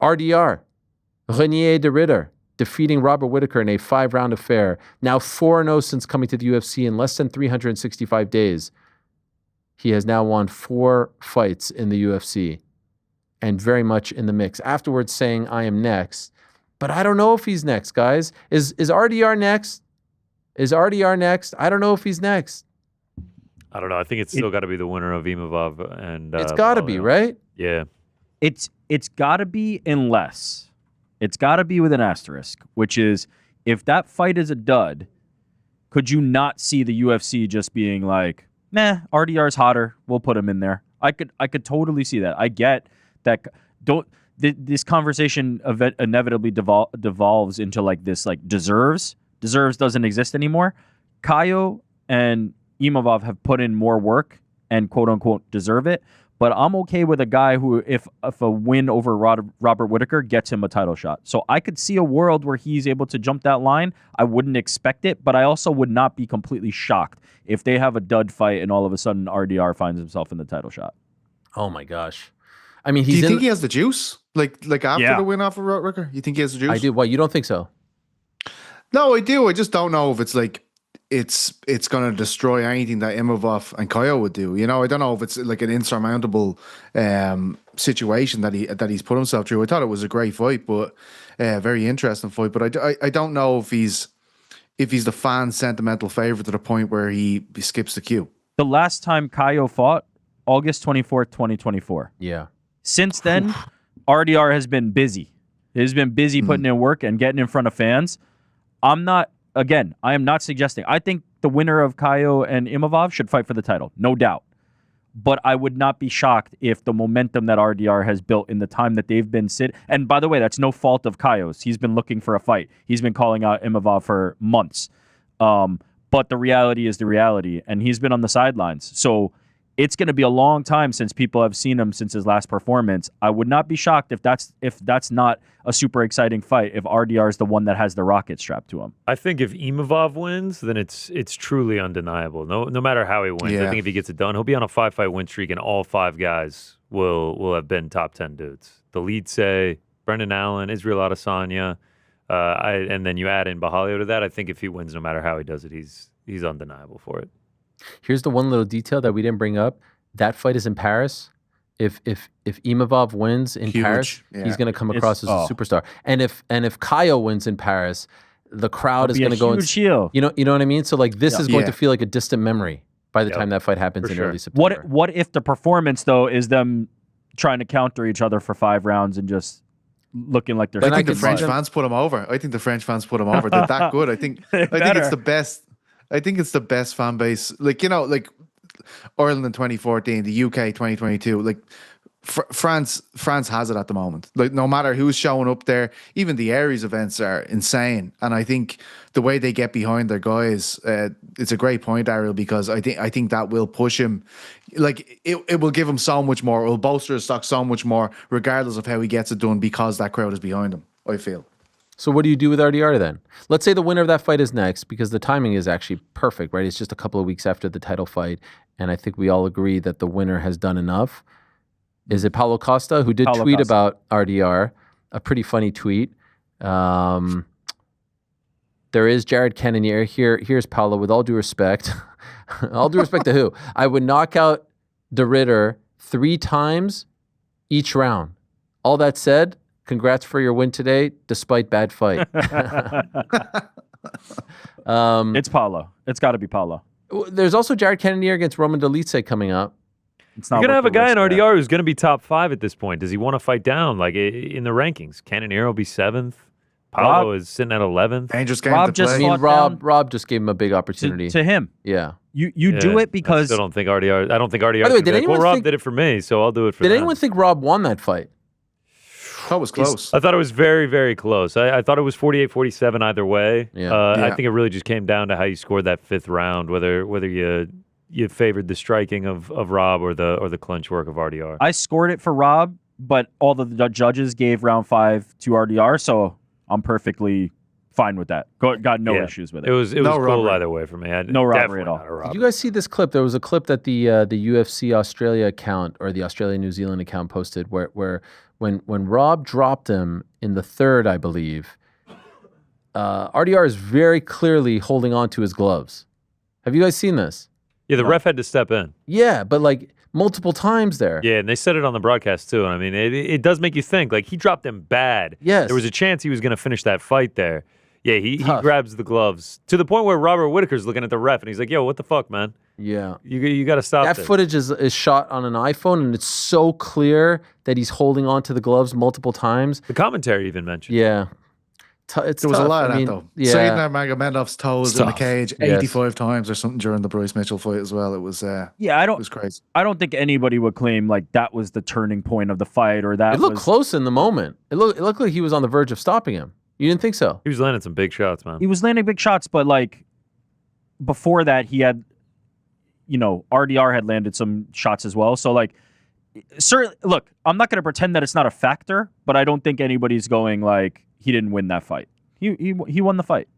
RDR, Reinier de Ridder, defeating Robert Whittaker in a 5-round affair. Now 4-0 since coming to the UFC in less than 365 days. He has now won 4 fights in the UFC and very much in the mix. Afterwards saying, I am next. But I don't know if he's next, guys. Is RDR next? Is RDR next? I don't know if he's next. I don't know. I think it's still got to be the winner of Imavov and it's got to be, right? Yeah. It's got to be unless. It's got to be with an asterisk, which is if that fight is a dud, could you not see the UFC just being like, nah, RDR's hotter. We'll put him in there. I could totally see that. I get that. This conversation inevitably devolves into like this, like deserves doesn't exist anymore. Kaio and Imavov have put in more work and quote unquote deserve it. But I'm okay with a guy who, if a win over Robert Whittaker gets him a title shot. So I could see a world where he's able to jump that line. I wouldn't expect it, but I also would not be completely shocked if they have a dud fight and all of a sudden RDR finds himself in the title shot. Oh my gosh. I mean, do you think he has the juice? Like after the win off of Whittaker? You think he has the juice? I do. What, you don't think so? No, I do. I just don't know if it's like it's going to destroy anything that Imavov and Kaio would do. You know, I don't know if it's like an insurmountable situation that he's put himself through. I thought it was a great fight, but very interesting fight. But I don't know if he's the fan sentimental favorite to the point where he skips the queue. The last time Kaio fought, August 24th, 2024. Yeah. Since then, RDR has been busy. He's been busy putting in work and getting in front of fans. I am not suggesting. I think the winner of Kaio and Imavov should fight for the title, no doubt. But I would not be shocked if the momentum that RDR has built in the time that they've been and by the way, that's no fault of Kaio's. He's been looking for a fight. He's been calling out Imavov for months. But the reality is the reality, and he's been on the sidelines. So it's going to be a long time since people have seen him since his last performance. I would not be shocked if that's not a super exciting fight, if RDR is the one that has the rocket strapped to him. I think if Imavov wins, then it's truly undeniable. No matter how he wins, I think if he gets it done, he'll be on a 5-fight win streak, and all 5 guys will have been top 10 dudes. The lead say Brendan Allen, Israel Adesanya, and then you add in Bahalio to that. I think if he wins, no matter how he does it, he's undeniable for it. Here's the one little detail that we didn't bring up. That fight is in Paris. If Imavov wins in Paris, he's going to come across as a superstar. And if Kaio wins in Paris, the crowd is going to go. You know what I mean? So like this is going to feel like a distant memory by the time that fight happens in early September. What if the performance though is them trying to counter each other for 5 rounds and just looking like they're? I think the French fans put him over. They're that good. I think it's the best. I think it's the best fan base. Like, you know, like Ireland in 2014, the UK 2022, like France has it at the moment. Like no matter who's showing up there, even the Aries events are insane. And I think the way they get behind their guys, it's a great point, Ariel, because I think that will push him. Like it will give him so much more. It will bolster his stock so much more, regardless of how he gets it done, because that crowd is behind him, I feel. So what do you do with RDR then? Let's say the winner of that fight is next, because the timing is actually perfect, right? It's just a couple of weeks after the title fight, and I think we all agree that the winner has done enough. Is it Paulo Costa, who did tweet about RDR, a pretty funny tweet. There is Jared Cannonier here. Here's Paulo, with all due respect. All due respect to who? I would knock out de Ridder 3 times each round. All that said, congrats for your win today, despite bad fight. It's Paulo. It's got to be Paulo. There's also Jared Cannonier against Roman Dolidze coming up. You're going to have a guy in RDR who's going to be top 5 at this point. Does he want to fight down, like, in the rankings? Cannonier will be 7th. Paulo is sitting at 11th. Dangerous game to play. Rob just gave him a big opportunity. To him. Yeah. You do it because... I don't think RDR... By the way, Rob did it for me, so I'll do it for them. Did anyone think Rob won that fight? That was close. I thought it was very, very close. I thought it was 48-47 either way. Yeah. I think it really just came down to how you scored that 5th round, whether you favored the striking of Rob or the clinch work of RDR. I scored it for Rob, but all the judges gave round 5 to RDR, so I'm perfectly fine with that. Got no Yeah. issues with It it. was No cool robbery. either way for me. No robbery Definitely at all. not a Did robbery. you guys see this clip? There was a clip that the UFC Australia account or the Australia New Zealand account posted where when Rob dropped him in the third, I believe, RDR is very clearly holding on to his gloves. Have you guys seen this? Yeah, the ref had to step in. Yeah, but like multiple times there. Yeah, and they said it on the broadcast too. And I mean, it does make you think. Like, he dropped him bad. Yes. There was a chance he was going to finish that fight there. Yeah, he Tough. grabs the gloves to the point where Robert Whittaker's looking at the ref and he's like, yo, what the fuck, man? Yeah. You got to stop That this. footage is shot on an iPhone, and it's so clear that he's holding on to the gloves multiple times. The commentary even mentioned. Yeah. It's There was tough. a lot of I that mean, though. Yeah. Saeed Nurmagomedov's toes It's in the tough. cage Yes. 85 times or something during the Bryce Mitchell fight as well. It was Yeah, it was crazy. I don't think anybody would claim like that was the turning point of the fight or that It looked was, close in the moment. It looked like he was on the verge of stopping him. You didn't think so? He was landing some big shots, man. he was landing big shots, but like before that he had, RDR had landed some shots as well. So like, certainly, look, I'm not going to pretend that it's not a factor, but I don't think anybody's going like he didn't win that fight. He won the fight.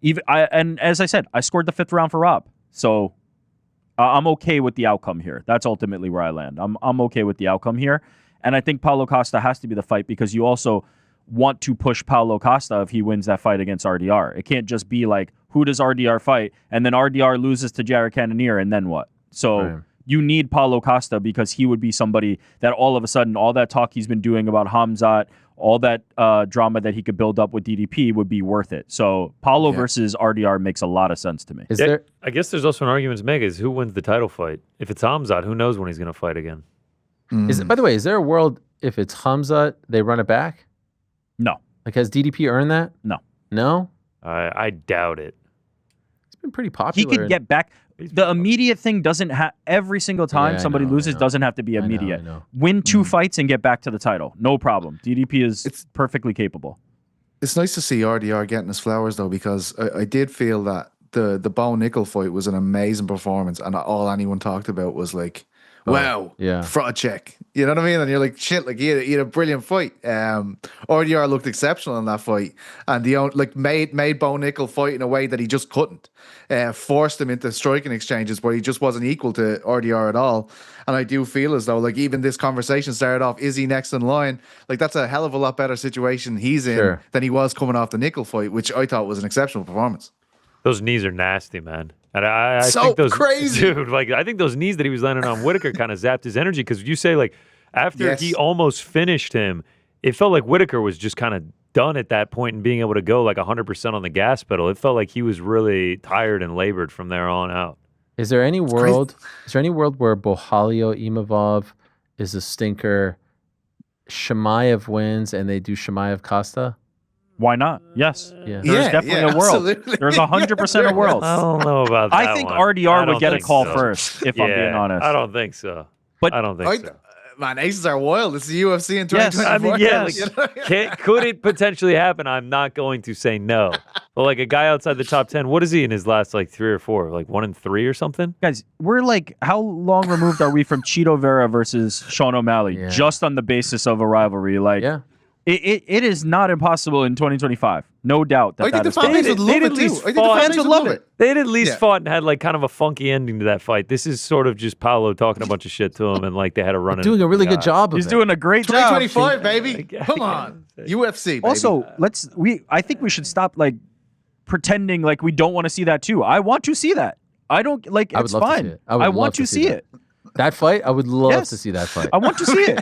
And as I said, I scored the 5th round for Rob, so I'm okay with the outcome here. That's ultimately where I land. I'm okay with the outcome here, and I think Paulo Costa has to be the fight because you also want to push Paulo Costa if he wins that fight against RDR. It can't just be like, who does RDR fight? And then RDR loses to Jared Cannonier, and then what? So Right. you need Paulo Costa because he would be somebody that all of a sudden, all that talk he's been doing about Hamzat, all that drama that he could build up with DDP would be worth it. So Paulo versus RDR makes a lot of sense to me. Is Yeah, there? I guess there's also an argument to make is who wins the title fight. If it's Hamzat, who knows when he's going to fight again? By the way, is there a world if it's Hamza they run it back? No. Like has DDP earned that? No. No. I doubt it. He's been pretty He popular. could get back. The immediate thing doesn't have every single time Yeah, I somebody know, I loses know. doesn't have to be I know, immediate. I know. Win 2 fights and get back to the title. No problem. DDP is It's- perfectly capable. It's nice to see RDR getting his flowers though, because I did feel that the Bo Nickel fight was an amazing performance, and all anyone talked about was like, wow, yeah. fraud check. You know what I mean? And you're like, shit, like he had a brilliant fight. RDR looked exceptional in that fight, and made Bo Nickel fight in a way that he just couldn't. Forced him into striking exchanges where he just wasn't equal to RDR at all. And I do feel as though like even this conversation started off, is he next in line? Like that's a hell of a lot better situation he's in Sure. than he was coming off the Nickel fight, which I thought was an exceptional performance. Those knees are nasty, man. And I So think those crazy. dude. Like I think those knees that he was landing on Whittaker kind of zapped his energy because you say like after Yes. he almost finished him, it felt like Whittaker was just kind of done at that point and being able to go like 100% on the gas pedal. It felt like he was really tired and labored from there on out. Is there any crazy. world? Is there any world where Bohalio Imavov is a stinker, Shemaev wins, and they do Shemaev Costa? Why not? Yes. Yeah. There's definitely a world. absolutely. There's 100% a world. I don't know about that I think one. RDR I would don't get a think call so. first, if I'm being Yeah, honest. I don't think so. But I don't think so. Man, aces are wild. It's the UFC in Yes. 2024. I mean, yeah, Yes. like, could it potentially happen? I'm not going to say no. But like a guy outside the top 10, what is he in his last like 3 or 4? Like 1 and 3 or something? guys, we're like, how long removed are we from Cheeto Vera versus Sean O'Malley Yeah. just on the basis of a rivalry? Like, Yeah. it is not impossible in 2025. No doubt I that think the is fan base would They'd love at it too. least I think the fought- fan base would love it. They'd at least Yeah. fought and had like kind of a funky ending to that fight. This is sort of just Paolo talking a bunch of shit to him and like they had a run. Doing a really good job of He's it. doing a great job. 2025, baby. I Come guess. on. UFC, baby. Also, I think we should stop like pretending like we don't want to see that too. I want to see that. I don't like I would it's love to fine. see it. I would love want to to see see that. it. That fight, I would love Yes. to see that fight. I want to see it.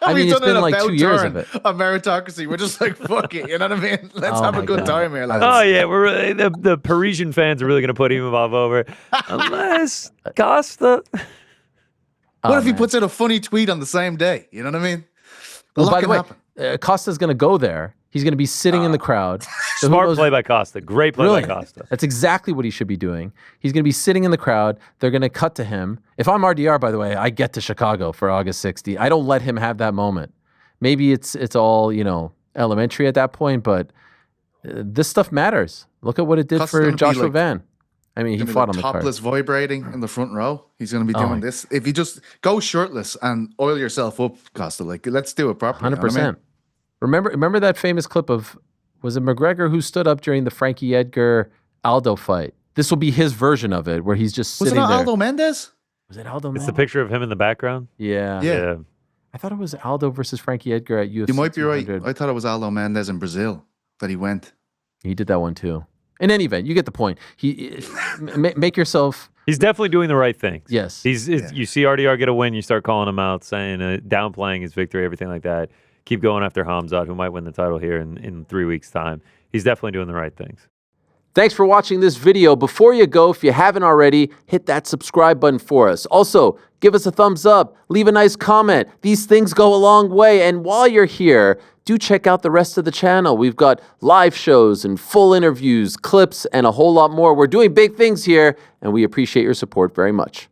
I mean, We've it's done been an like 2 about years turn of it. On meritocracy. We're just like, fuck it. You know what I mean? Let's Oh have a my good God. time here, lads. Oh yeah, we're really, the Parisian fans are really going to put Imavov over, unless Costa. What if he puts out a funny tweet on the same day? You know what I mean? A Well, lot by the can way, happen. Costa's going to go there. He's going to be sitting in the crowd. So who Smart knows- play by Costa. Great play Really? by Costa. That's exactly what he should be doing. He's going to be sitting in the crowd. They're going to cut to him. If I'm RDR, by the way, I get to Chicago for August 60. I don't let him have that moment. Maybe it's all, elementary at that point, but this stuff matters. Look at what it did Costa's for gonna be Joshua like- Van. I mean, he Gonna be fought like on the card. topless vibrating in the front row. He's going to be Oh doing my- this. If you just go shirtless and oil yourself up, Costa, like let's do it properly. 100%. Remember that famous clip of Was it McGregor who stood up during the Frankie Edgar Aldo fight? This will be his version of it, where he's just Was it sitting not there. Aldo Mendez? Was it Aldo? It's the picture of him in the background. Yeah. Yeah. I thought it was Aldo versus Frankie Edgar at UFC. You might be right. 200. I thought it was Aldo Mendez in Brazil that he went. He did that one too. In any event, you get the point. Make yourself. He's definitely doing the right things. Yes. You see RDR get a win, you start calling him out, saying downplaying his victory, everything like that. Keep going after Hamzat, who might win the title here in 3 weeks' time. He's definitely doing the right things. Thanks for watching this video. Before you go, if you haven't already, hit that subscribe button for us. Also, give us a thumbs up, leave a nice comment. These things go a long way. And while you're here, do check out the rest of the channel. We've got live shows and full interviews, clips, and a whole lot more. We're doing big things here, and we appreciate your support very much.